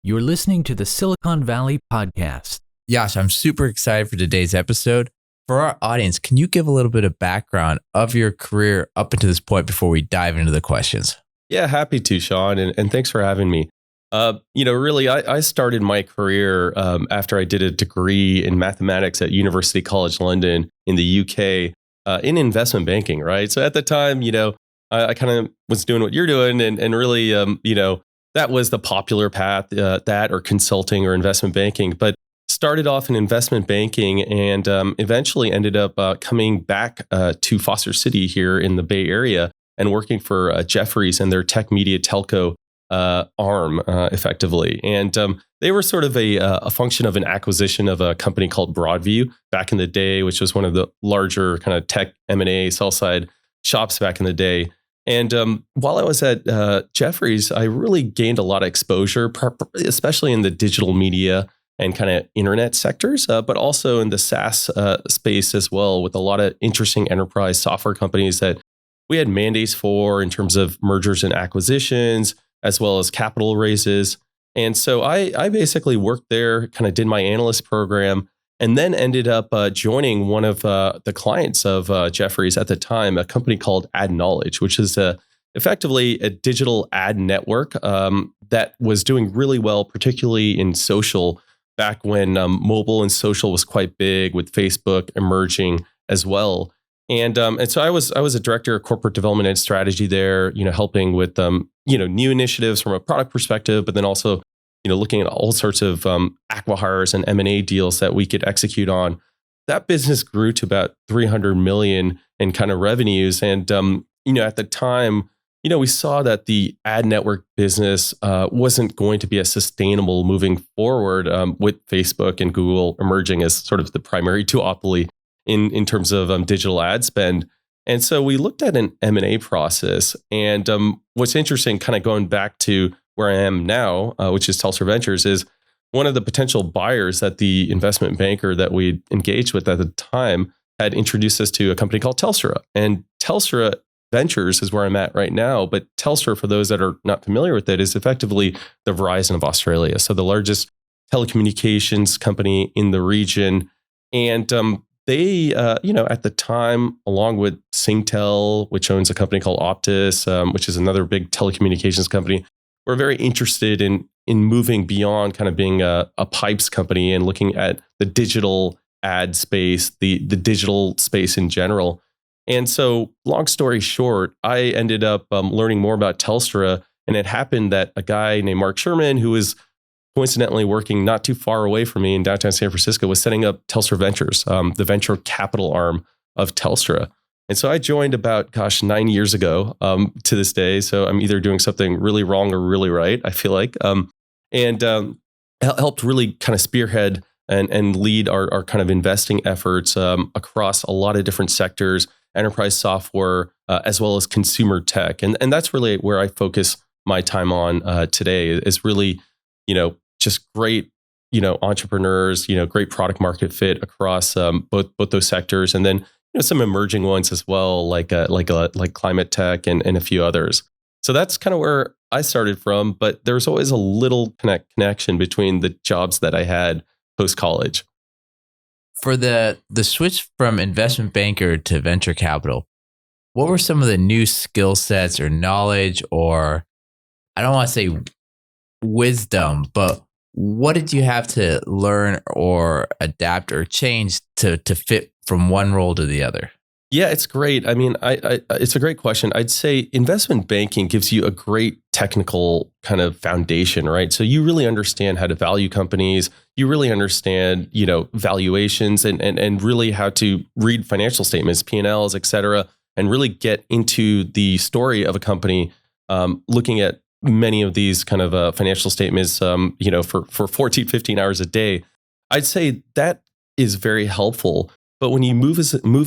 You're listening to the Silicon Valley Podcast. Yash, I'm super excited for today's episode. For our audience, can you give a little bit of background of your career up until this point before we dive into the questions? Yeah, happy to, Sean, and thanks for having me. Really, I started my career after I did a degree in mathematics at University College London in the UK in investment banking, right? So at the time, I kind of was doing what you're doing and really, that was the popular path, that or consulting or investment banking. But started off in investment banking and eventually ended up coming back to Foster City here in the Bay Area and working for Jefferies and their tech media telco arm, effectively. And they were sort of a function of an acquisition of a company called Broadview back in the day, which was one of the larger kind of tech M&A sell-side shops back in the day. And while I was at Jefferies, I really gained a lot of exposure, especially in the digital media and kind of internet sectors, but also in the SaaS space as well, with a lot of interesting enterprise software companies that we had mandates for in terms of mergers and acquisitions, as well as capital raises. And so I basically worked there, kind of did my analyst program, and then ended up joining one of the clients of Jefferies at the time, a company called Ad Knowledge, which is effectively a digital ad network that was doing really well, particularly in social, back when mobile and social was quite big, with Facebook emerging as well. And so I was a director of corporate development and strategy there, helping with new initiatives from a product perspective, but then also looking at all sorts of acqui-hires and M&A deals that we could execute on. That business grew to about 300 million in kind of revenues, and at the time, we saw that the ad network business wasn't going to be as sustainable moving forward, with Facebook and Google emerging as sort of the primary duopoly in terms of digital ad spend. And so we looked at an M&A process. And what's interesting, kind of going back to where I am now, which is Telstra Ventures, is one of the potential buyers that the investment banker that we engaged with at the time had introduced us to a company called Telstra. And Telstra Ventures is where I'm at right now. But Telstra, for those that are not familiar with it, is effectively the Verizon of Australia. So the largest telecommunications company in the region. And they, at the time, along with Singtel, which owns a company called Optus, which is another big telecommunications company, were very interested in moving beyond kind of being a pipes company and looking at the digital ad space, the digital space in general. And so, long story short, I ended up learning more about Telstra, and it happened that a guy named Mark Sherman, who was coincidentally working not too far away from me in downtown San Francisco, was setting up Telstra Ventures, the venture capital arm of Telstra. And so I joined about, 9 years ago to this day. So I'm either doing something really wrong or really right, I feel like, and helped really kind of spearhead and lead our kind of investing efforts across a lot of different sectors, enterprise software, as well as consumer tech. And that's really where I focus my time on today, is really, just great, entrepreneurs, great product market fit across both those sectors, and then some emerging ones as well, like climate tech and a few others. So that's kind of where I started from. But there's always a little connection between the jobs that I had post college. For the switch from investment banker to venture capital, what were some of the new skill sets or knowledge, or I don't want to say wisdom, but what did you have to learn or adapt or change to fit from one role to the other? Yeah, it's great. I mean, it's a great question. I'd say investment banking gives you a great technical kind of foundation, right? So you really understand how to value companies. You really understand, valuations and really how to read financial statements, P&Ls, et cetera, and really get into the story of a company, looking at many of these kind of financial statements, for 14, 15 hours a day. I'd say that is very helpful. But when you move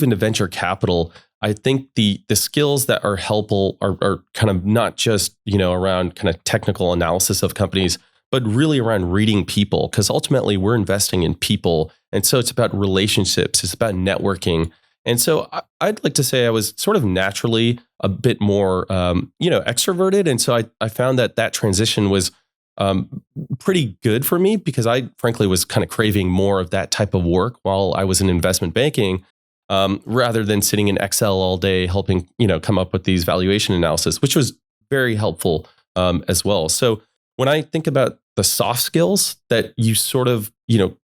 into venture capital, I think the skills that are helpful are kind of not just, around kind of technical analysis of companies, but really around reading people, because ultimately we're investing in people. And so it's about relationships, it's about networking. And so I'd like to say I was sort of naturally a bit more, extroverted. And so I found that transition was pretty good for me because I frankly was kind of craving more of that type of work while I was in investment banking, rather than sitting in Excel all day helping come up with these valuation analysis, which was very helpful as well. So when I think about the soft skills that you sort of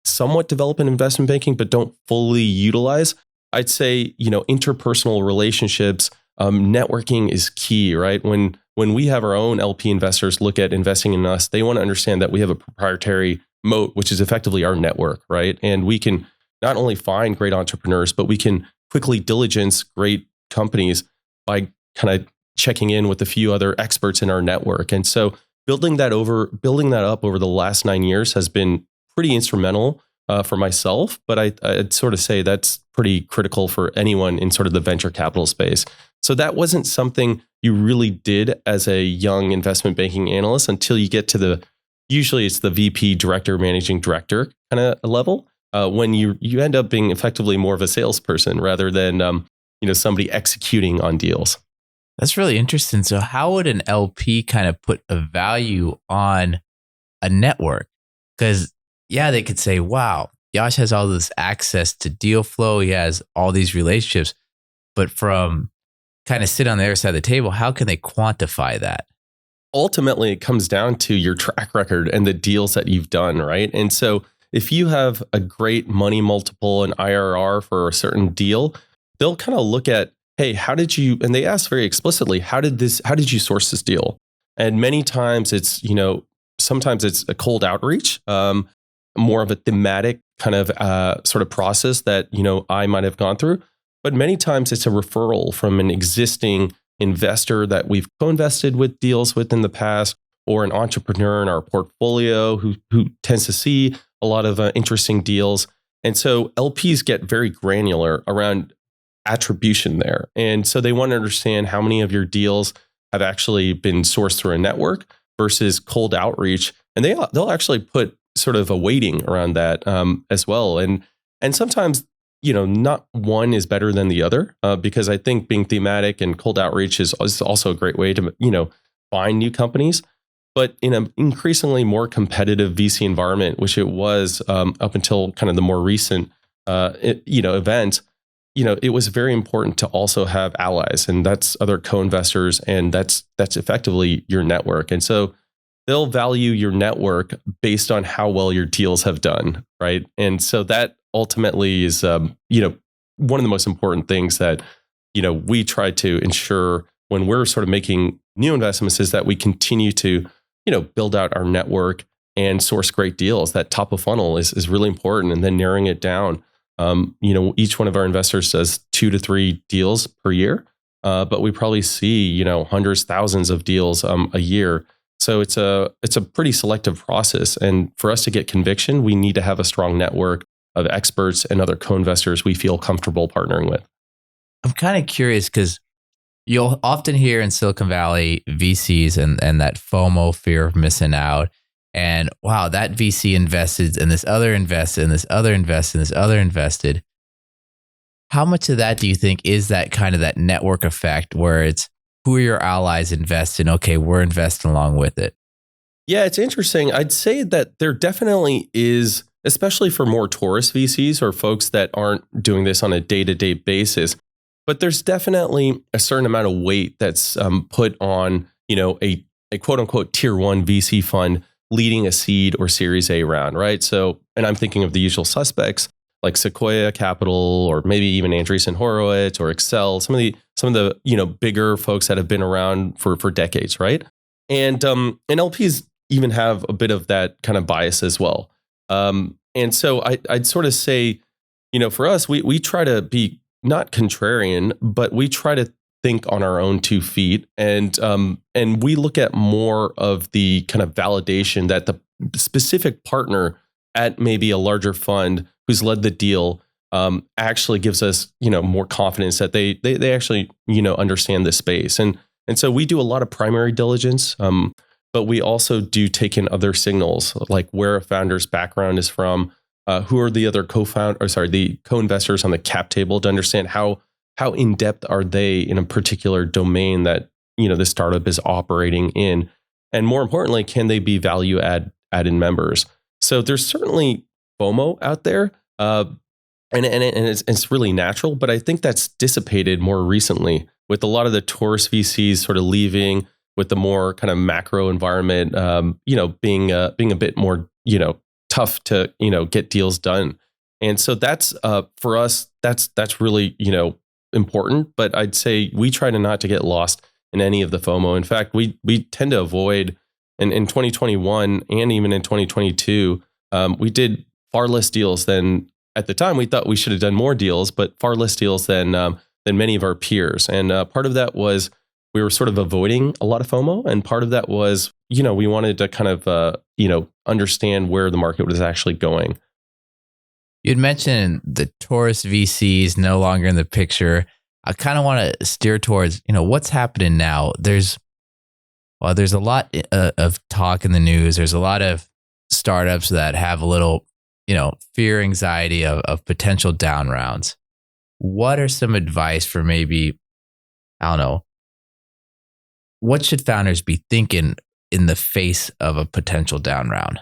somewhat develop in investment banking but don't fully utilize, I'd say interpersonal relationships, networking is key, right? When we have our own LP investors look at investing in us, they want to understand that we have a proprietary moat, which is effectively our network, right? And we can not only find great entrepreneurs, but we can quickly diligence great companies by kind of checking in with a few other experts in our network. And so building that up over the last 9 years has been pretty instrumental for myself, but I'd sort of say that's pretty critical for anyone in sort of the venture capital space. So that wasn't something you really did as a young investment banking analyst until you get to usually it's the VP, director, managing director kind of level, when you end up being effectively more of a salesperson rather than somebody executing on deals. That's really interesting. So how would an LP kind of put a value on a network? Because they could say, wow, Yash has all this access to deal flow. He has all these relationships. But from kind of sit on the other side of the table, how can they quantify that? Ultimately, it comes down to your track record and the deals that you've done, right? And so if you have a great money multiple and IRR for a certain deal, they'll kind of look at, hey, and they ask very explicitly, how did you source this deal? And many times it's, sometimes it's a cold outreach, more of a thematic kind of sort of process that, I might have gone through. But many times it's a referral from an existing investor that we've co-invested with deals with in the past, or an entrepreneur in our portfolio who tends to see a lot of interesting deals. And so LPs get very granular around attribution there. And so they want to understand how many of your deals have actually been sourced through a network versus cold outreach. And they'll actually put sort of a weighting around that as well. And sometimes, not one is better than the other, because I think being thematic and cold outreach is also a great way to, find new companies. But in an increasingly more competitive VC environment, which it was up until kind of the more recent, event, it was very important to also have allies, and that's other co-investors, and that's effectively your network. And so they'll value your network based on how well your deals have done, right? And so that ultimately is, one of the most important things that, we try to ensure when we're sort of making new investments is that we continue to, build out our network and source great deals. That top of funnel is really important, and then narrowing it down. Each one of our investors does 2 to 3 deals per year, but we probably see, hundreds, thousands of deals a year. So it's a pretty selective process. And for us to get conviction, we need to have a strong network of experts and other co-investors we feel comfortable partnering with. I'm kind of curious because you'll often hear in Silicon Valley VCs and that FOMO, fear of missing out. And wow, that VC invested and this other invested and this other invested and this other invested. How much of that do you think is that kind of that network effect where it's who are your allies invest in? Okay, we're investing along with it. Yeah, it's interesting. I'd say that there definitely is, especially for more tourist VCs or folks that aren't doing this on a day-to-day basis. But there's definitely a certain amount of weight that's put on, a quote unquote tier 1 VC fund leading a seed or Series A round, right? So, and I'm thinking of the usual suspects like Sequoia Capital, or maybe even Andreessen Horowitz or Excel, some of the bigger folks that have been around for decades, right? And LPs even have a bit of that kind of bias as well. And so I'd sort of say, for us, we try to be not contrarian, but we try to think on our own 2 feet, and we look at more of the kind of validation that the specific partner at maybe a larger fund who's led the deal actually gives us more confidence that they actually understand the space, and so we do a lot of primary diligence, but we also do take in other signals like where a founder's background is from, who are the other the co-investors on the cap table, to understand how in depth are they in a particular domain that the startup is operating in. And more importantly, can they be added members? So there's certainly FOMO out there. And it's really natural, but I think that's dissipated more recently with a lot of the tourist VCs sort of leaving, with the more kind of macro environment, being a bit more, tough to, get deals done. And so that's for us, that's really, important. But I'd say we try to not to get lost in any of the FOMO. In fact, we tend to avoid, and in 2021 and even in 2022, we did far less deals than. At the time, we thought we should have done more deals, but far less deals than many of our peers. And part of that was we were sort of avoiding a lot of FOMO, and part of that was we wanted to kind of understand where the market was actually going. You'd mentioned the tourist VCs no longer in the picture. I kind of want to steer towards what's happening now. There's a lot of talk in the news. There's a lot of startups that have a little fear, anxiety of potential down rounds. What are some advice for maybe, I don't know, what should founders be thinking in the face of a potential down round?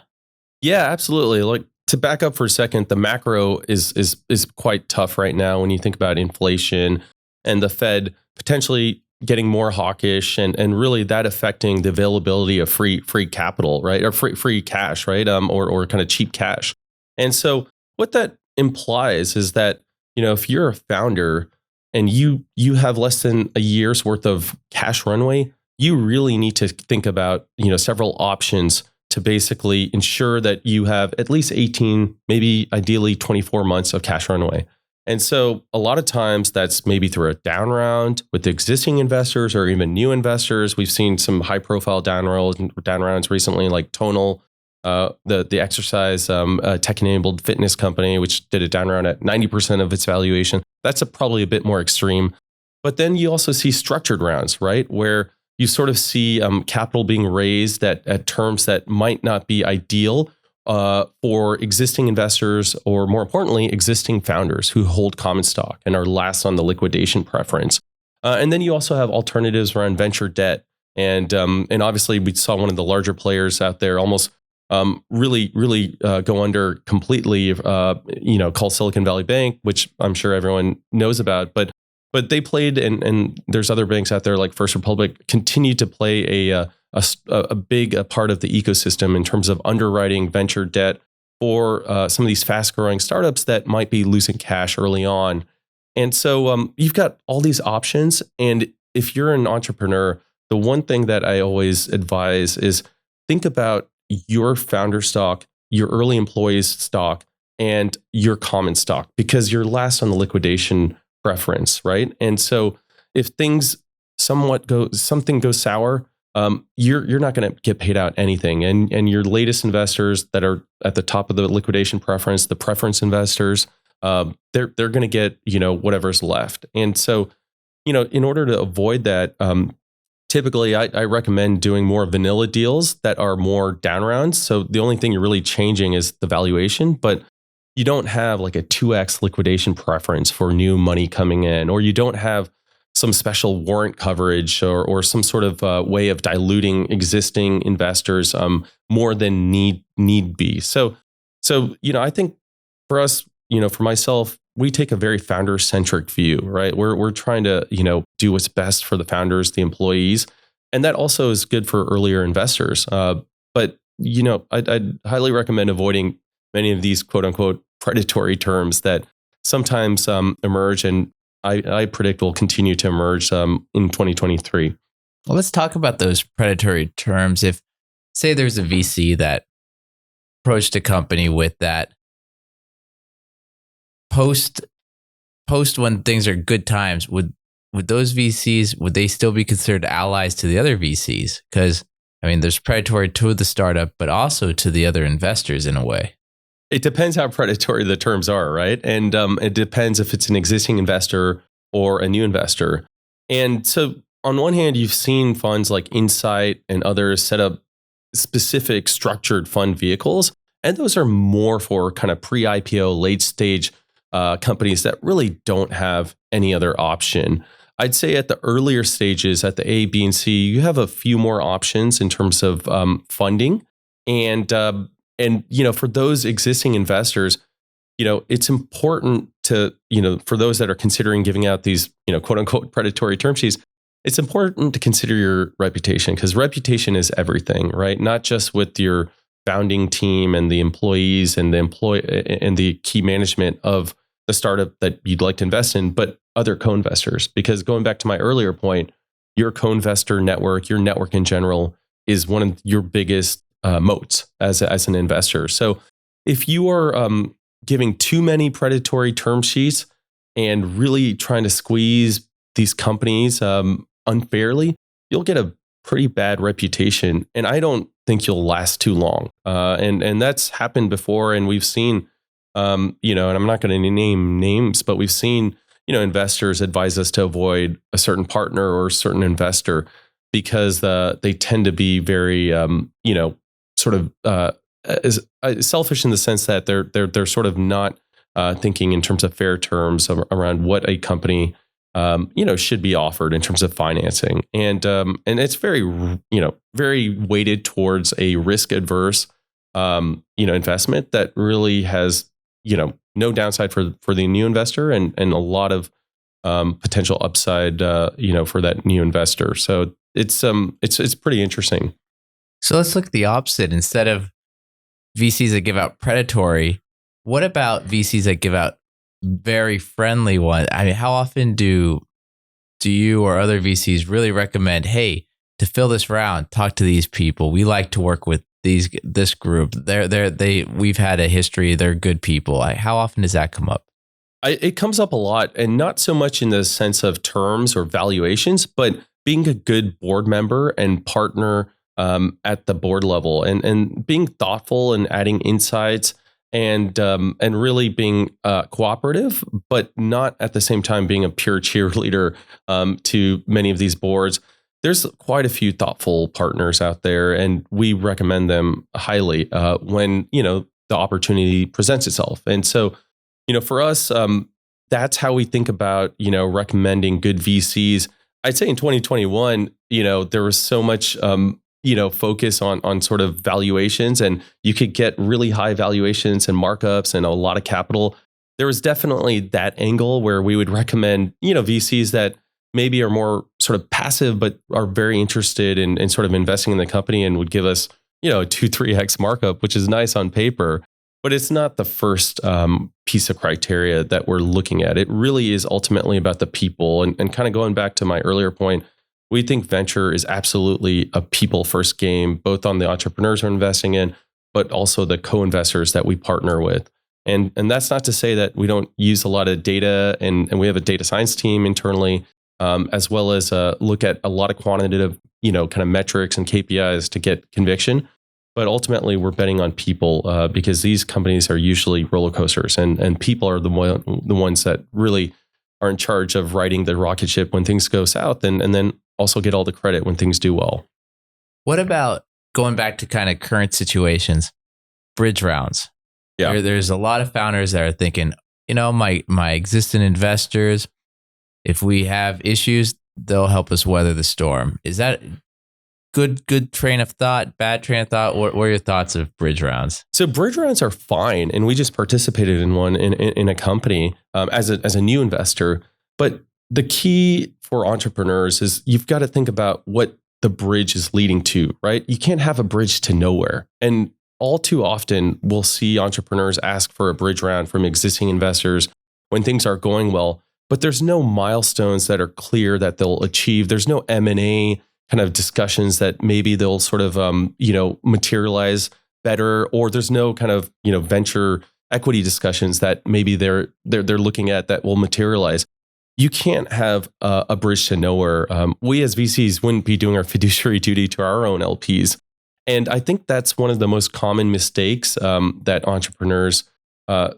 Yeah, absolutely. Like, to back up for a second, the macro is quite tough right now when you think about inflation and the Fed potentially getting more hawkish and really that affecting the availability of free capital, right? Or free cash, right? Or kind of cheap cash. And so what that implies is that, if you're a founder and you have less than a year's worth of cash runway, you really need to think about, several options to basically ensure that you have at least 18, maybe ideally 24 months of cash runway. And so a lot of times that's maybe through a down round with existing investors or even new investors. We've seen some high profile down rounds recently, like Tonal, the exercise tech-enabled fitness company, which did a down round at 90% of its valuation. That's probably a bit more extreme. But then you also see structured rounds, right? Where you sort of see capital being raised at terms that might not be ideal for existing investors, or more importantly, existing founders who hold common stock and are last on the liquidation preference. And then you also have alternatives around venture debt. And obviously we saw one of the larger players out there almost really go under completely, called Silicon Valley Bank, which I'm sure everyone knows about. But they played, and there's other banks out there like First Republic, continue to play a big part of the ecosystem in terms of underwriting venture debt for some of these fast growing startups that might be losing cash early on. And so you've got all these options. And if you're an entrepreneur, the one thing that I always advise is think about your founder stock, your early employees stock, and your common stock, because you're last on the liquidation preference, right? And so if things something goes sour, you're not going to get paid out anything. And your latest investors that are at the top of the liquidation preference, the preference investors, they're going to get, whatever's left. And so, in order to avoid that, typically I recommend doing more vanilla deals that are more down rounds. So the only thing you're really changing is the valuation, but you don't have like a 2x liquidation preference for new money coming in, or you don't have some special warrant coverage or some sort of way of diluting existing investors more than need be. So I think for us, for myself, we take a very founder-centric view, right? We're trying to, do what's best for the founders, the employees, and that also is good for earlier investors. But I'd highly recommend avoiding many of these quote unquote predatory terms that sometimes emerge, and I predict will continue to emerge in 2023. Well, let's talk about those predatory terms. If, say, there's a VC that approached a company with that post when things are good times, would those VCs, would they still be considered allies to the other VCs? Because, there's predatory to the startup, but also to the other investors in a way. It depends how predatory the terms are, right? And it depends if it's an existing investor or a new investor. And so on one hand, you've seen funds like Insight and others set up specific structured fund vehicles. And those are more for kind of pre-IPO, late stage companies that really don't have any other option. I'd say at the earlier stages, at the A, B, and C, you have a few more options in terms of funding, and for those existing investors, it's important to for those that are considering giving out these quote unquote predatory term sheets. It's important to consider your reputation, because reputation is everything, right? Not just with your founding team and the employees and the key management of the startup that you'd like to invest in, but other co-investors. Because going back to my earlier point, your co-investor network, your network in general, is one of your biggest moats as an investor. So if you are giving too many predatory term sheets and really trying to squeeze these companies unfairly, you'll get a pretty bad reputation, and I don't think you'll last too long. And that's happened before, and we've seen, and I'm not going to name names, but we've seen, investors advise us to avoid a certain partner or a certain investor because they tend to be very, selfish in the sense that they're sort of not thinking in terms of fair terms around what a company should be offered in terms of financing, and it's very very weighted towards a risk adverse investment that really has no downside for the new investor, and a lot of potential upside for that new investor. So it's pretty interesting. So let's look at the opposite. Instead of VCs that give out predatory, what about VCs that give out very friendly ones? I mean, how often do you or other VCs really recommend, hey, to fill this round, talk to these people. We like to work with this group. We've had a history. They're good people. How often does that come up? It comes up a lot, and not so much in the sense of terms or valuations, but being a good board member and partner at the board level, and being thoughtful and adding insights, and really being cooperative, but not at the same time being a pure cheerleader to many of these boards. There's quite a few thoughtful partners out there, and we recommend them highly when the opportunity presents itself. And so, for us, that's how we think about recommending good VCs. I'd say in 2021, there was so much focus on sort of valuations, and you could get really high valuations and markups and a lot of capital. There was definitely that angle where we would recommend VCs that maybe are more sort of passive, but are very interested in sort of investing in the company, and would give us a 2-3x markup, which is nice on paper, but it's not the first piece of criteria that we're looking at. It really is ultimately about the people, and kind of going back to my earlier point, we think venture is absolutely a people first game, both on the entrepreneurs we're investing in, but also the co-investors that we partner with. And that's not to say that we don't use a lot of data, and we have a data science team internally, as well as look at a lot of quantitative, kind of metrics and KPIs to get conviction. But ultimately, we're betting on people because these companies are usually roller coasters, and people are the ones that really are in charge of riding the rocket ship when things go south, and then also get all the credit when things do well. What about going back to kind of current situations, bridge rounds? Yeah, there's a lot of founders that are thinking, my existing investors, if we have issues, they'll help us weather the storm. Is that good train of thought, bad train of thought? What are your thoughts of bridge rounds? So bridge rounds are fine, and we just participated in one in a company as a new investor. But the key for entrepreneurs is you've got to think about what the bridge is leading to, right? You can't have a bridge to nowhere. And all too often, we'll see entrepreneurs ask for a bridge round from existing investors when things are going well, but there's no milestones that are clear that they'll achieve. There's no M&A kind of discussions that maybe they'll sort of, materialize better, or there's no kind of, venture equity discussions that maybe they're looking at that will materialize. You can't have a bridge to nowhere. We as VCs wouldn't be doing our fiduciary duty to our own LPs. And I think that's one of the most common mistakes that entrepreneurs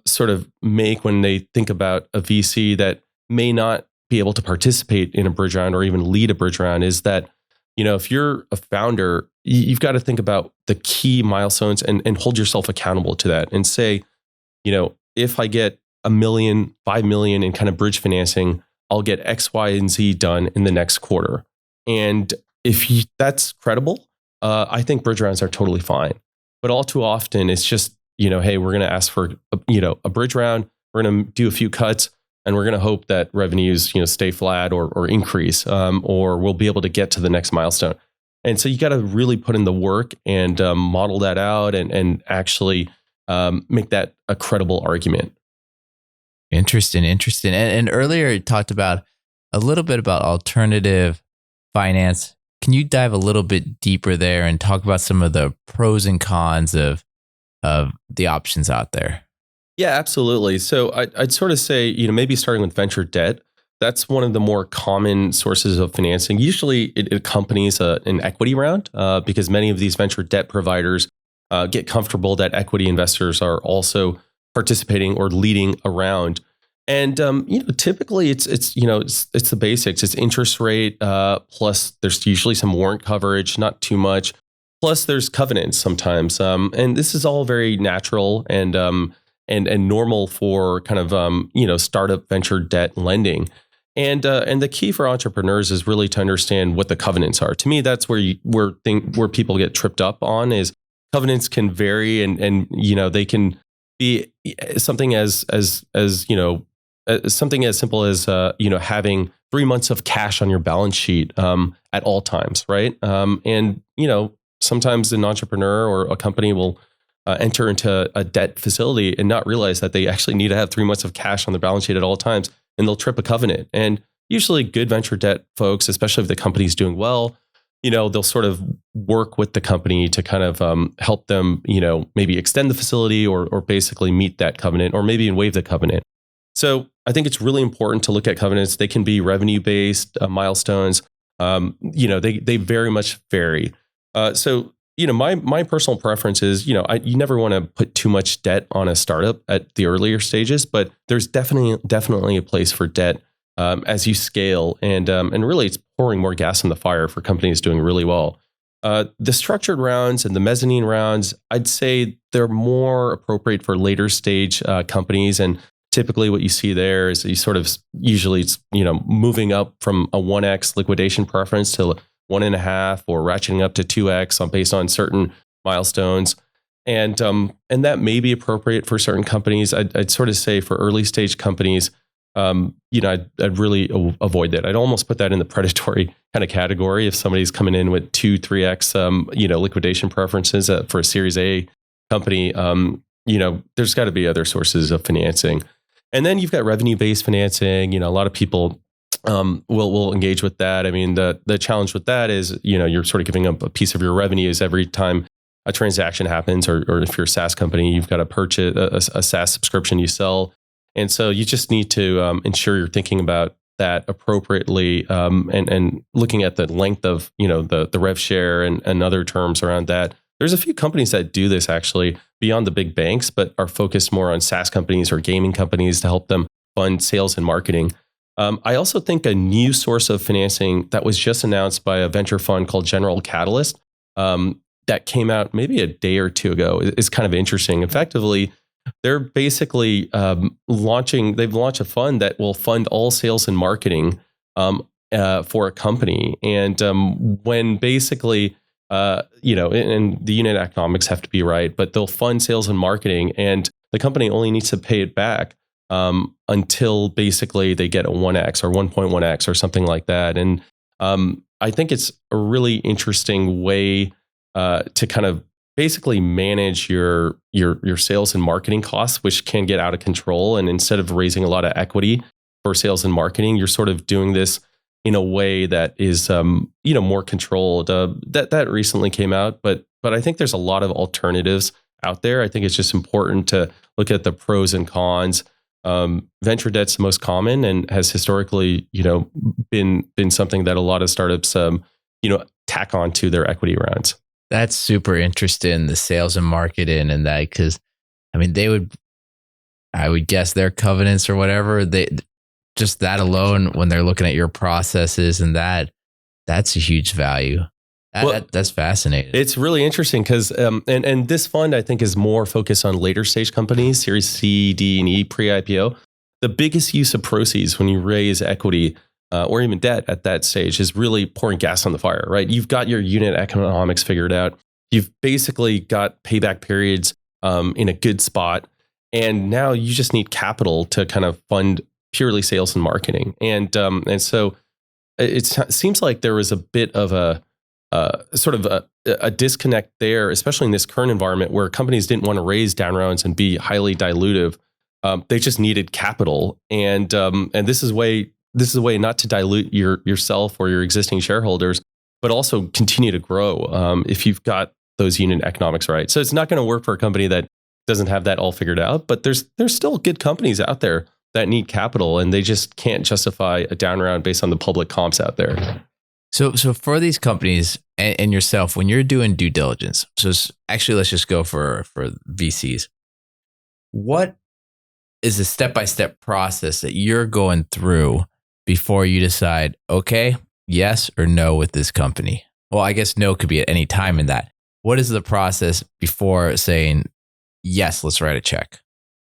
sort of make when they think about a VC that may not be able to participate in a bridge round or even lead a bridge round, is that, if you're a founder, you've got to think about the key milestones and hold yourself accountable to that, and say, if I get $1 million, $5 million in kind of bridge financing, I'll get X, Y, and Z done in the next quarter. And if that's credible, I think bridge rounds are totally fine. But all too often, it's just, hey, we're going to ask for, a bridge round. We're going to do a few cuts, and we're going to hope that revenues, stay flat or increase, or we'll be able to get to the next milestone. And so you got to really put in the work and model that out and actually make that a credible argument. Interesting. And earlier you talked about a little bit about alternative finance. Can you dive a little bit deeper there and talk about some of the pros and cons of the options out there? Yeah, absolutely. So I'd sort of say, maybe starting with venture debt, that's one of the more common sources of financing. Usually it accompanies an equity round because many of these venture debt providers get comfortable that equity investors are also participating or leading a round. And typically it's the basics. It's interest rate plus there's usually some warrant coverage, not too much. Plus there's covenants sometimes, and this is all very natural and normal for kind of startup venture debt lending. And the key for entrepreneurs is really to understand what the covenants are. To me, that's where people get tripped up on is covenants can vary and they can be something as something as simple as having 3 months of cash on your balance sheet at all times, right? And sometimes an entrepreneur or a company will enter into a debt facility and not realize that they actually need to have 3 months of cash on the balance sheet at all times, and they'll trip a covenant. And usually, good venture debt folks, especially if the company's doing well, they'll sort of work with the company to kind of help them, maybe extend the facility or basically meet that covenant or maybe waive the covenant. So I think it's really important to look at covenants. They can be revenue-based milestones. They very much vary. So my personal preference is, you never want to put too much debt on a startup at the earlier stages, but there's definitely a place for debt as you scale, and really it's pouring more gas on the fire for companies doing really well. The structured rounds and the mezzanine rounds, I'd say they're more appropriate for later stage companies, and typically what you see there is you sort of usually it's moving up from a 1x liquidation preference to 1.5 or ratcheting up to 2x based on certain milestones, and that may be appropriate for certain companies. I'd sort of say for early stage companies, I'd really avoid that. I'd almost put that in the predatory kind of category. If somebody's coming in with 2-3x, liquidation preferences for a Series A company, there's got to be other sources of financing. And then you've got revenue-based financing. A lot of people will engage with that. I mean, the challenge with that is, you're sort of giving up a piece of your revenues every time a transaction happens, or if you're a SaaS company, you've got to purchase a SaaS subscription you sell. And so you just need to ensure you're thinking about that appropriately and looking at the length of, the rev share and other terms around that. There's a few companies that do this actually beyond the big banks, but are focused more on SaaS companies or gaming companies to help them fund sales and marketing. I also think a new source of financing that was just announced by a venture fund called General Catalyst that came out maybe a day or two ago is kind of interesting. Effectively, they're basically they've launched a fund that will fund all sales and marketing for a company. And when basically, and the unit economics have to be right, but they'll fund sales and marketing, and the company only needs to pay it back until basically they get a 1x or 1.1x or something like that. And I think it's a really interesting way to kind of basically manage your sales and marketing costs, which can get out of control. And instead of raising a lot of equity for sales and marketing, you're sort of doing this in a way that is more controlled. That recently came out, but I think there's a lot of alternatives out there. I think it's just important to look at the pros and cons. Venture debt's the most common and has historically, been something that a lot of startups, tack on to their equity rounds. That's super interesting, the sales and marketing and that, because I mean, I would guess their covenants or whatever, just that alone, when they're looking at your processes and that's a huge value. That's fascinating. It's really interesting because, and this fund I think is more focused on later stage companies, Series C, D, and E pre-IPO. the biggest use of proceeds when you raise equity or even debt at that stage is really pouring gas on the fire, right? You've got your unit economics figured out. You've basically got payback periods in a good spot. And now you just need capital to kind of fund purely sales and marketing. And so it seems like there was a bit of a sort of a disconnect there, especially in this current environment where companies didn't want to raise down rounds and be highly dilutive. They just needed capital, and this is a way not to dilute yourself or your existing shareholders, but also continue to grow if you've got those unit economics right. So it's not going to work for a company that doesn't have that all figured out, but there's still good companies out there that need capital, and they just can't justify a down round based on the public comps out there. So for these companies and yourself, when you're doing due diligence, actually let's just go for VCs. What is the step-by-step process that you're going through before you decide, okay, yes or no with this company? Well, I guess no could be at any time in that. What is the process before saying, yes, let's write a check?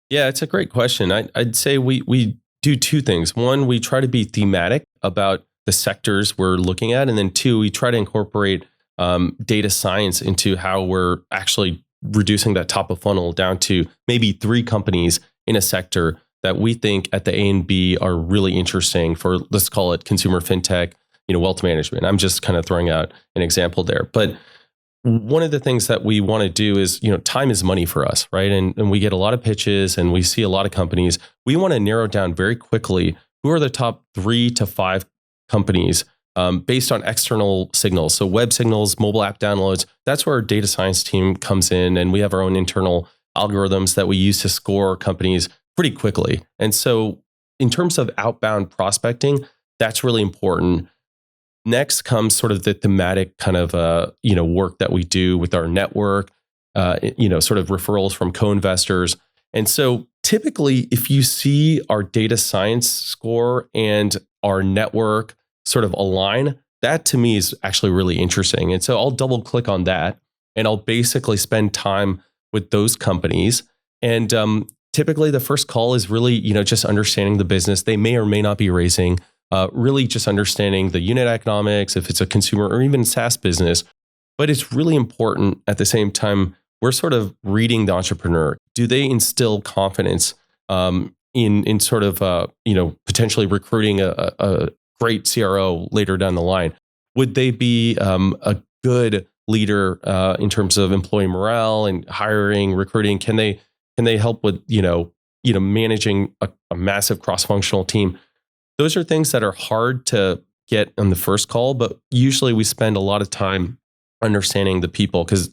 Yeah, it's a great question. I'd say we do two things. One, we try to be thematic about the sectors we're looking at. And then two, we try to incorporate data science into how we're actually reducing that top of funnel down to maybe 3 companies in a sector that we think at the A and B are really interesting for, let's call it consumer fintech, wealth management. I'm just kind of throwing out an example there. But one of the things that we want to do is, time is money for us, right? And we get a lot of pitches and we see a lot of companies. We want to narrow down very quickly who are the top 3 to 5 companies based on external signals. So web signals, mobile app downloads, that's where our data science team comes in. And we have our own internal algorithms that we use to score companies pretty quickly. And so in terms of outbound prospecting, that's really important. Next comes sort of the thematic kind of work that we do with our network, sort of referrals from co-investors. And so typically, if you see our data science score and our network sort of align, that to me is actually really interesting. And so I'll double click on that and I'll basically spend time with those companies. And typically the first call is really, just understanding the business. They may or may not be raising. Really just understanding the unit economics, if it's a consumer or even SaaS business. But it's really important at the same time, we're sort of reading the entrepreneur. Do they instill confidence in sort of, potentially recruiting a great CRO later down the line? Would they be a good leader in terms of employee morale and hiring, recruiting? Can they help with, managing a massive cross-functional team? Those are things that are hard to get on the first call, but usually we spend a lot of time understanding the people, because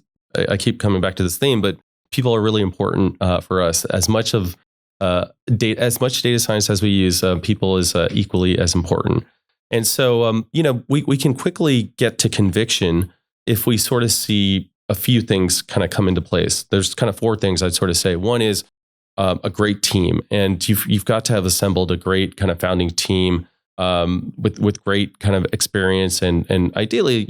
I keep coming back to this theme, but people are really important for us. As much data science as we use, people is equally as important. And so, we can quickly get to conviction if we sort of see a few things kind of come into place. There's kind of 4 things I'd sort of say. One is a great team, and you've got to have assembled a great kind of founding team with great kind of experience and ideally,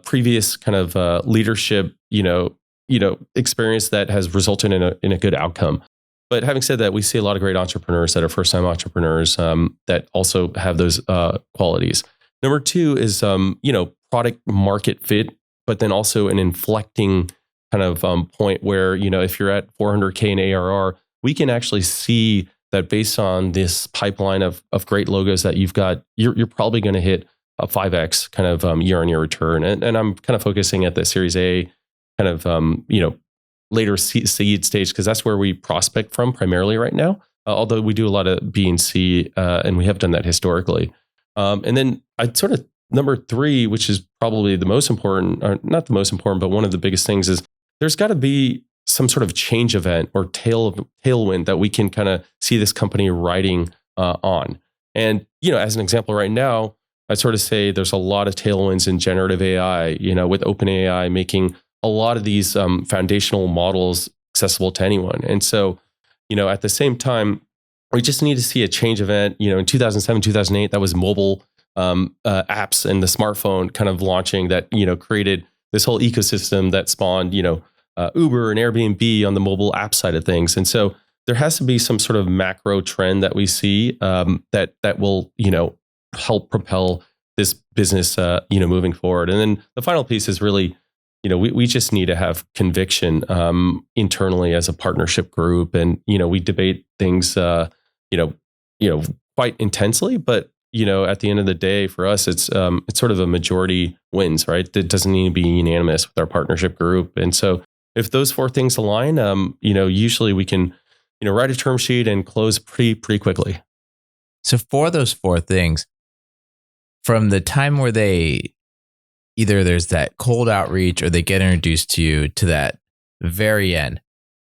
previous kind of leadership, experience that has resulted in a good outcome. But having said that, we see a lot of great entrepreneurs that are first-time entrepreneurs that also have those qualities. Number 2 is product market fit, but then also an inflecting kind of point where, if you're at 400K in ARR, we can actually see that based on this pipeline of great logos that you've got, you're probably going to hit a 5x kind of year-on-year return. And I'm kind of focusing at the Series A kind of, later seed stage, because that's where we prospect from primarily right now. Although we do a lot of B and C, and we have done that historically. And then I'd sort of number 3, which is probably the most important, or not the most important, but one of the biggest things is there's got to be some sort of change event or tailwind that we can kind of see this company riding on. And, as an example right now, I'd sort of say there's a lot of tailwinds in generative AI, with OpenAI making a lot of these foundational models accessible to anyone. And so, at the same time, we just need to see a change event. In 2007, 2008, that was mobile apps and the smartphone kind of launching that, created this whole ecosystem that spawned, Uber and Airbnb on the mobile app side of things. And so there has to be some sort of macro trend that we see that will help propel this business moving forward. And then the final piece is really, we just need to have conviction internally as a partnership group, and we debate things quite intensely, but at the end of the day, for us, it's sort of a majority wins, right? It doesn't need to be unanimous with our partnership group. And so if those four things align, usually we can, write a term sheet and close pretty quickly. So for those four things, from the time where they either there's that cold outreach or they get introduced to you to that very end,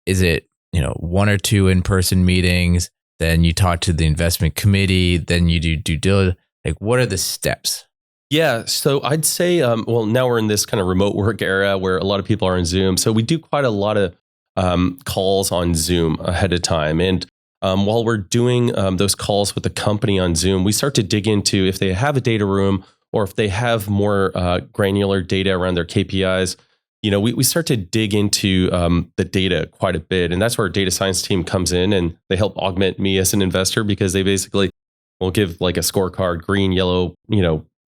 is it, one or two in-person meetings? Then you talk to the investment committee, then you do due diligence. Like, what are the steps? Yeah, so I'd say, now we're in this kind of remote work era where a lot of people are on Zoom. So we do quite a lot of calls on Zoom ahead of time. And while we're doing those calls with the company on Zoom, we start to dig into if they have a data room or if they have more granular data around their KPIs. We start to dig into the data quite a bit. And that's where our data science team comes in, and they help augment me as an investor, because they basically will give like a scorecard, green, yellow,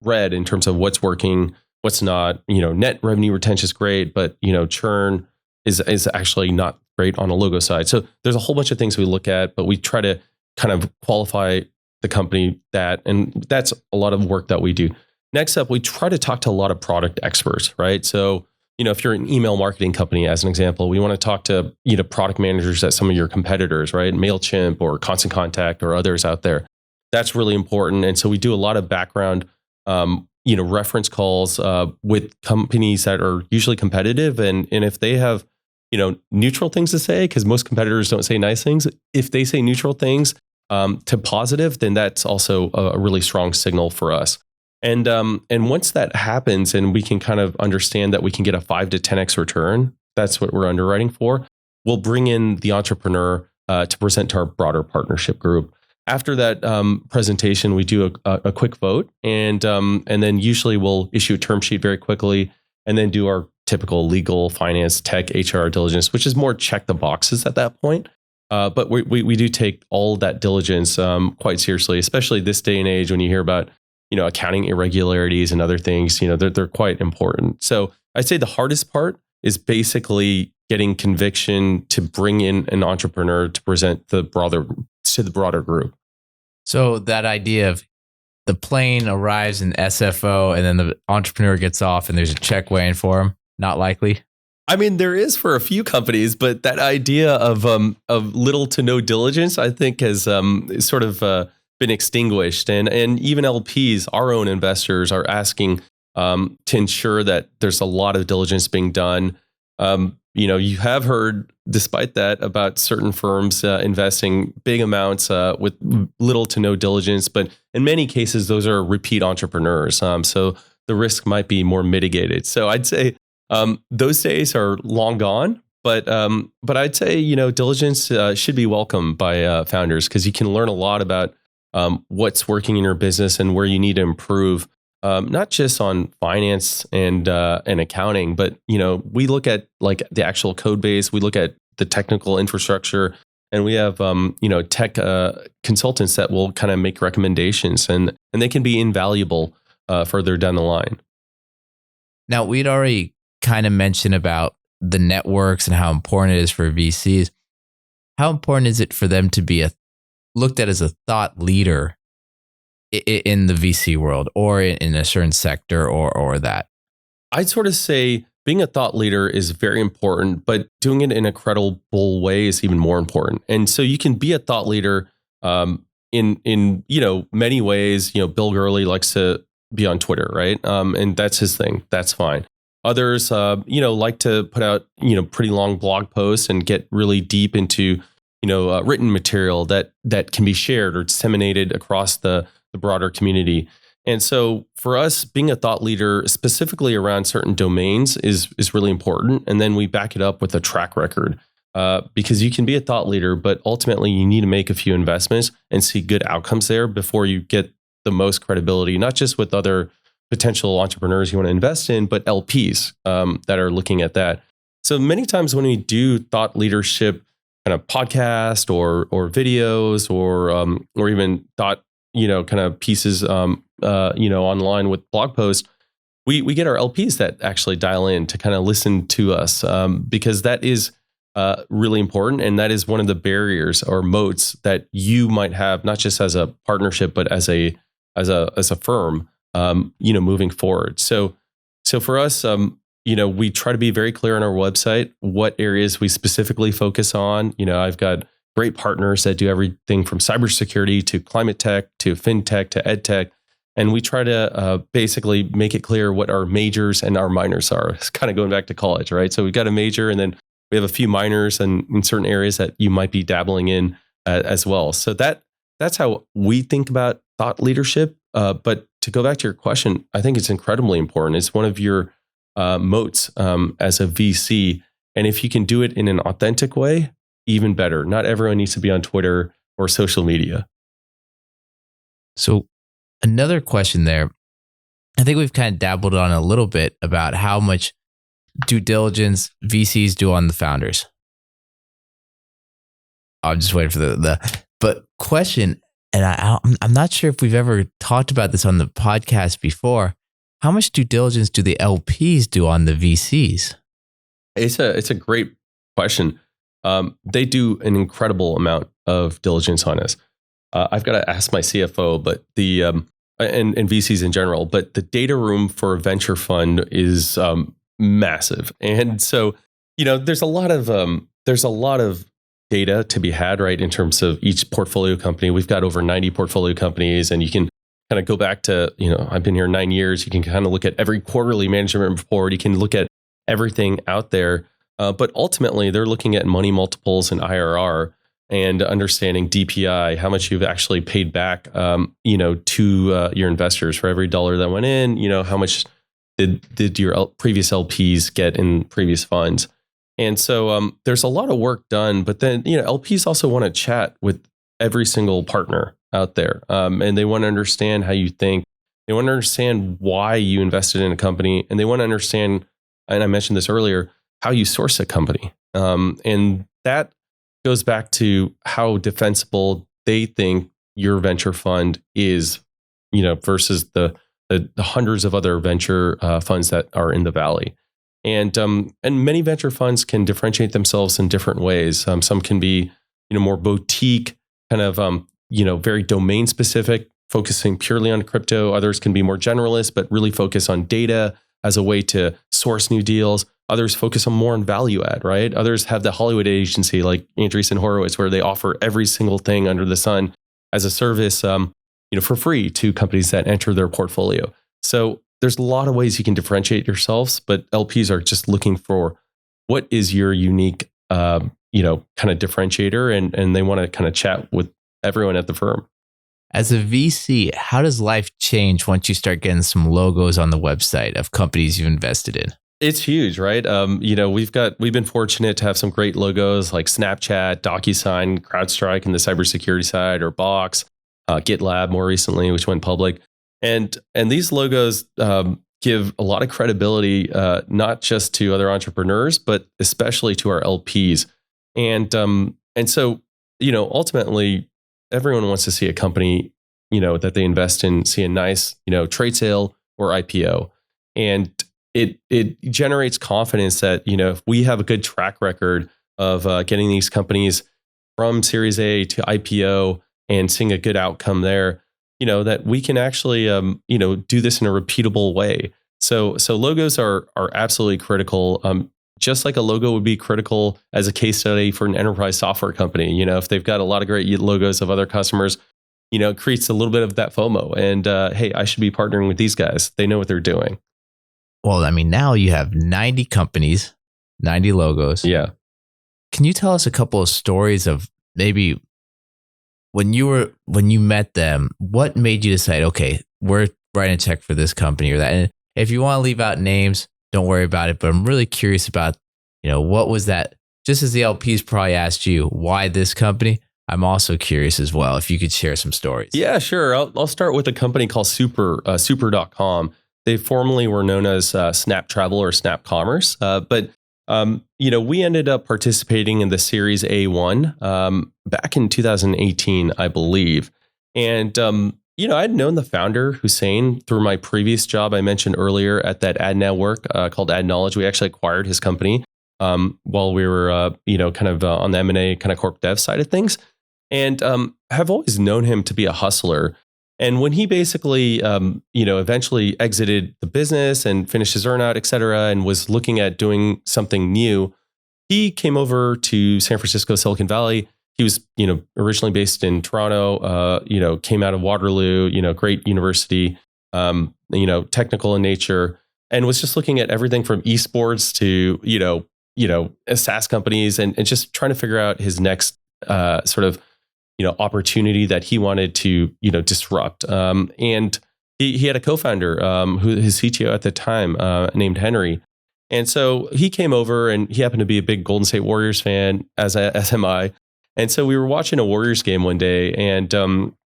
red, in terms of what's working, what's not. Net revenue retention is great, but churn is actually not great on a logo side. So there's a whole bunch of things we look at, but we try to kind of qualify the company and that's a lot of work that we do. Next up, we try to talk to a lot of product experts, right? So if you're an email marketing company, as an example, we want to talk to product managers at some of your competitors, right? MailChimp or Constant Contact or others out there. That's really important. And so we do a lot of background, reference calls with companies that are usually competitive. And if they have, neutral things to say, because most competitors don't say nice things. If they say neutral things to positive, then that's also a really strong signal for us. And once that happens and we can kind of understand that we can get a 5 to 10x return, that's what we're underwriting for. We'll bring in the entrepreneur to present to our broader partnership group. After that presentation, we do a quick vote, and then usually we'll issue a term sheet very quickly, and then do our typical legal, finance, tech, HR diligence, which is more check the boxes at that point. But we do take all that diligence quite seriously, especially this day and age when you hear about accounting irregularities and other things. They're quite important. So I'd say the hardest part is basically getting conviction to bring in an entrepreneur to present to the broader group. So that idea of the plane arrives in SFO and then the entrepreneur gets off and there's a check waiting for him, not likely. I mean, there is for a few companies, but that idea of little to no diligence, I think, has sort of been extinguished. And even LPs, our own investors, are asking to ensure that there's a lot of diligence being done. You have heard, despite that, about certain firms investing big amounts with little to no diligence, but in many cases, those are repeat entrepreneurs. So the risk might be more mitigated. So I'd say those days are long gone. But I'd say diligence should be welcomed by founders, because you can learn a lot about what's working in your business and where you need to improve. Not just on finance and accounting, but we look at like the actual code base. We look at the technical infrastructure, and we have tech consultants that will kind of make recommendations, and they can be invaluable further down the line. Now, we'd already kind of mentioned about the networks and how important it is for VCs. How important is it for them to be looked at as a thought leader in the VC world, or in a certain sector, or that? I'd sort of say being a thought leader is very important, but doing it in a credible way is even more important. And so you can be a thought leader in many ways. Bill Gurley likes to be on Twitter, right? And that's his thing. That's fine. Others, like to put out, pretty long blog posts and get really deep into, written material that can be shared or disseminated across the broader community. And so for us, being a thought leader specifically around certain domains is really important. And then we back it up with a track record, because you can be a thought leader, but ultimately you need to make a few investments and see good outcomes there before you get the most credibility, not just with other potential entrepreneurs you want to invest in, but LPs that are looking at that. So many times when we do thought leadership kind of podcast or videos or even thought, kind of pieces, online with blog posts, we get our LPs that actually dial in to kind of listen to us, because that is really important, and that is one of the barriers or moats that you might have, not just as a partnership, but as a firm, moving forward. So for us, we try to be very clear on our website what areas we specifically focus on. I've got great partners that do everything from cybersecurity to climate tech to fintech to ed tech. And we try to basically make it clear what our majors and our minors are. It's kind of going back to college, right? So we've got a major, and then we have a few minors and in certain areas that you might be dabbling in as well. So that's how we think about thought leadership. But to go back to your question, I think it's incredibly important. It's one of your moats as a VC. And if you can do it in an authentic way, even better. Not everyone needs to be on Twitter or social media. So another question there, I think we've kind of dabbled on a little bit about how much due diligence VCs do on the founders. I'm just waiting for but question, and I'm not sure if we've ever talked about this on the podcast before. How much due diligence do the LPs do on the VCs? It's a great question. They do an incredible amount of diligence on us. I've got to ask my CFO, but and VCs in general, but the data room for a venture fund is massive. And so, there's a lot of data to be had, right, in terms of each portfolio company. We've got over 90 portfolio companies, and you can kind of go back to, I've been here 9 years. You can kind of look at every quarterly management report. You can look at everything out there. But ultimately, they're looking at money multiples and IRR and understanding DPI, how much you've actually paid back, to your investors for every dollar that went in. How much did your previous LPs get in previous funds? And so there's a lot of work done. But then, LPs also want to chat with every single partner out there, and they want to understand how you think. They want to understand why you invested in a company, and they want to understand, and I mentioned this earlier, how you source a company. And that goes back to how defensible they think your venture fund is, versus the hundreds of other venture funds that are in the Valley. And many venture funds can differentiate themselves in different ways. Some can be, more boutique, kind of, very domain specific, focusing purely on crypto. Others can be more generalist, but really focus on data as a way to source new deals. Others focus on more on value add, right? Others have the Hollywood agency like Andreessen Horowitz, where they offer every single thing under the sun as a service, for free to companies that enter their portfolio. So there's a lot of ways you can differentiate yourselves, but LPs are just looking for what is your unique, kind of differentiator, and they want to kind of chat with everyone at the firm. As a VC, how does life change once you start getting some logos on the website of companies you've invested in? It's huge, right? We've been fortunate to have some great logos like Snapchat, DocuSign, CrowdStrike in the cybersecurity side, or Box, GitLab more recently, which went public. And these logos give a lot of credibility, not just to other entrepreneurs, but especially to our LPs. And so, ultimately, everyone wants to see a company, that they invest in, see a nice, trade sale or IPO. And it generates confidence that, if we have a good track record of getting these companies from Series A to IPO and seeing a good outcome there, that we can actually, do this in a repeatable way. So logos are absolutely critical. Just like a logo would be critical as a case study for an enterprise software company. If they've got a lot of great logos of other customers, it creates a little bit of that FOMO. And hey, I should be partnering with these guys. They know what they're doing. Well, I mean, now you have 90 companies, 90 logos. Yeah. Can you tell us a couple of stories of maybe when you met them, what made you decide, okay, we're writing a check for this company or that? And if you want to leave out names, don't worry about it. But I'm really curious about, what was that? Just as the LPs probably asked you, why this company? I'm also curious as well, if you could share some stories. Yeah, sure. I'll start with a company called Super.com. They formerly were known as Snap Travel or Snap Commerce, but We ended up participating in the Series A1 back in 2018, I believe. And, I'd known the founder, Hussein, through my previous job I mentioned earlier at that Ad Now work called Ad Knowledge. We actually acquired his company while we were, kind of on the M&A kind of corp dev side of things. And have always known him to be a hustler. And when he basically, eventually exited the business and finished his earnout, et cetera, and was looking at doing something new, he came over to San Francisco, Silicon Valley. He was, originally based in Toronto, came out of Waterloo, great university, technical in nature, and was just looking at everything from esports to, SaaS companies and just trying to figure out his next sort of, opportunity that he wanted to, disrupt. And he had a co-founder, who his CTO at the time, named Henry. And so he came over and he happened to be a big Golden State Warriors fan, as am I. And so we were watching a Warriors game one day, and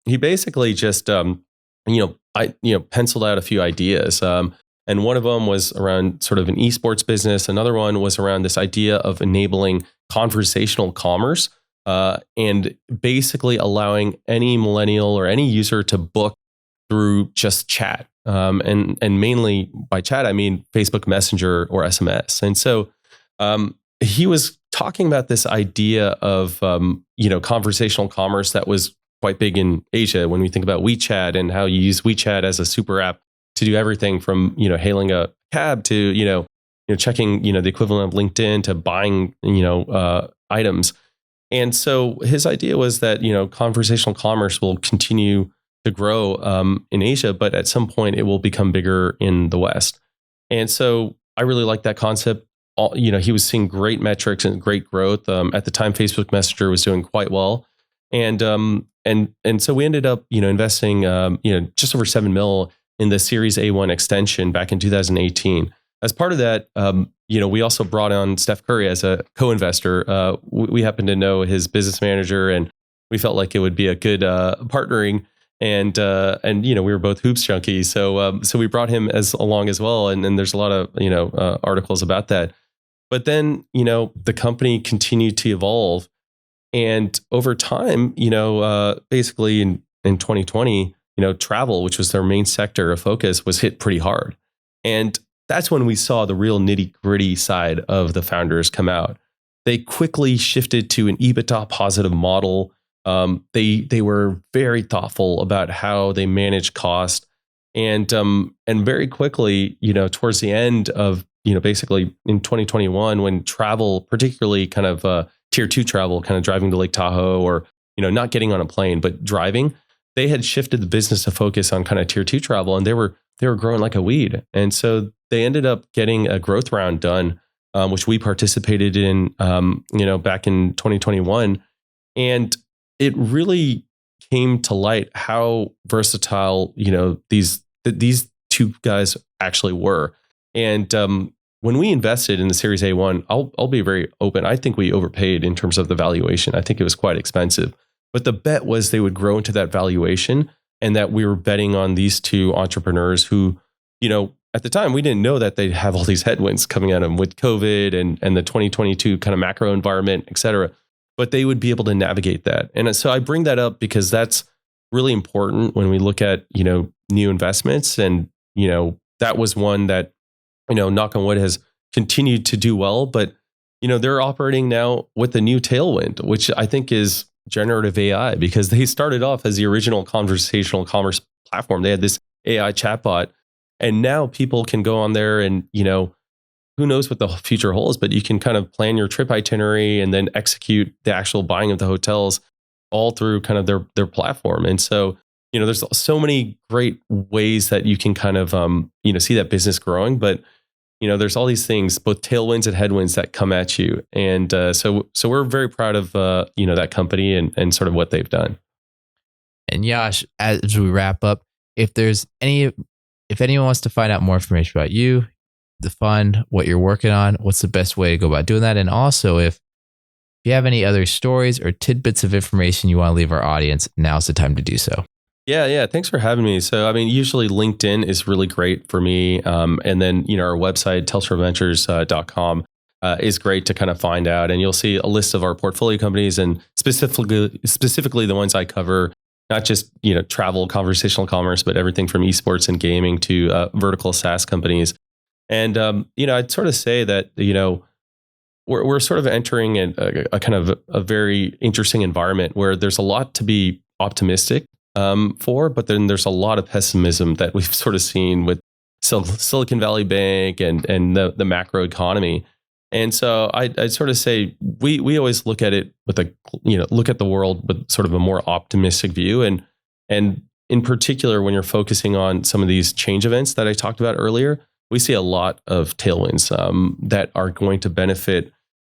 he basically just, penciled out a few ideas. And one of them was around sort of an esports business. Another one was around this idea of enabling conversational commerce, and basically allowing any millennial or any user to book through just chat. And mainly by chat, I mean Facebook Messenger or SMS. And so he was talking about this idea of, conversational commerce that was quite big in Asia. When we think about WeChat and how you use WeChat as a super app to do everything from, hailing a cab to, checking, the equivalent of LinkedIn to buying, items. And so his idea was that, conversational commerce will continue to grow in Asia, but at some point it will become bigger in the West. And so I really like that concept. He was seeing great metrics and great growth. At the time, Facebook Messenger was doing quite well. And so we ended up, investing, just over 7 mil in the Series A1 extension back in 2018. As part of that, we also brought on Steph Curry as a co-investor. We happened to know his business manager, and we felt like it would be a good partnering. And we were both hoops junkies, so we brought him along as well. And then there's a lot of articles about that. But then the company continued to evolve, and over time, basically in 2020, travel, which was their main sector of focus, was hit pretty hard. And that's when we saw the real nitty gritty side of the founders come out. They quickly shifted to an EBITDA positive model. They were very thoughtful about how they manage cost, and very quickly, towards the end of basically in 2021, when travel, particularly kind of tier 2 travel, kind of driving to Lake Tahoe or not getting on a plane but driving, they had shifted the business to focus on kind of tier 2 travel, and they were growing like a weed. And so they ended up getting a growth round done, which we participated in, back in 2021. And it really came to light how versatile, these two guys actually were. And when we invested in the Series A1, I'll be very open. I think we overpaid in terms of the valuation. I think it was quite expensive. But the bet was they would grow into that valuation, and that we were betting on these two entrepreneurs who, at the time, we didn't know that they'd have all these headwinds coming at them with COVID and the 2022 kind of macro environment, et cetera. But they would be able to navigate that. And so I bring that up because that's really important when we look at, new investments. And, that was one that, knock on wood, has continued to do well. But, they're operating now with a new tailwind, which I think is generative AI, because they started off as the original conversational commerce platform. They had this AI chatbot, and now people can go on there and, who knows what the future holds, but you can kind of plan your trip itinerary and then execute the actual buying of the hotels all through kind of their platform. And so, there's so many great ways that you can kind of, see that business growing. But, there's all these things, both tailwinds and headwinds, that come at you. And so we're very proud of, that company and sort of what they've done. And Yash, as we wrap up, if anyone wants to find out more information about you, the fund, what you're working on, what's the best way to go about doing that? And also, if you have any other stories or tidbits of information you want to leave our audience, now's the time to do so. Yeah. Thanks for having me. So, usually LinkedIn is really great for me. And then, our website, TelstraVentures.com. is great to kind of find out. And you'll see a list of our portfolio companies, and specifically the ones I cover, not just travel, conversational commerce, but everything from esports and gaming to vertical SaaS companies. And I'd sort of say that we're sort of entering a kind of a very interesting environment where there's a lot to be optimistic for, but then there's a lot of pessimism that we've sort of seen with Silicon Valley Bank and the macro economy. And so I'd sort of say we always look at it with look at the world with sort of a more optimistic view, and in particular when you're focusing on some of these change events that I talked about earlier, we see a lot of tailwinds that are going to benefit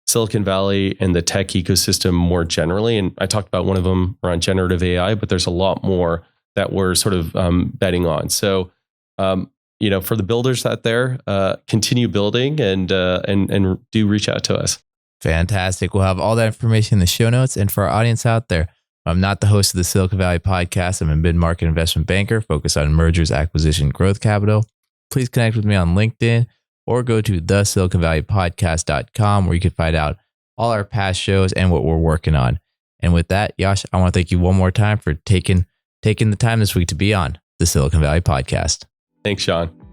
Silicon Valley and the tech ecosystem more generally. And I talked about one of them around generative AI, but there's a lot more that we're sort of betting on. So for the builders out there, continue building and do reach out to us. Fantastic. We'll have all that information in the show notes. And for our audience out there, I'm not the host of the Silicon Valley podcast. I'm a mid-market investment banker focused on mergers, acquisition, growth capital. Please connect with me on LinkedIn or go to thesiliconvalleypodcast.com where you can find out all our past shows and what we're working on. And with that, Yash, I want to thank you one more time for taking the time this week to be on the Silicon Valley podcast. Thanks, Sean.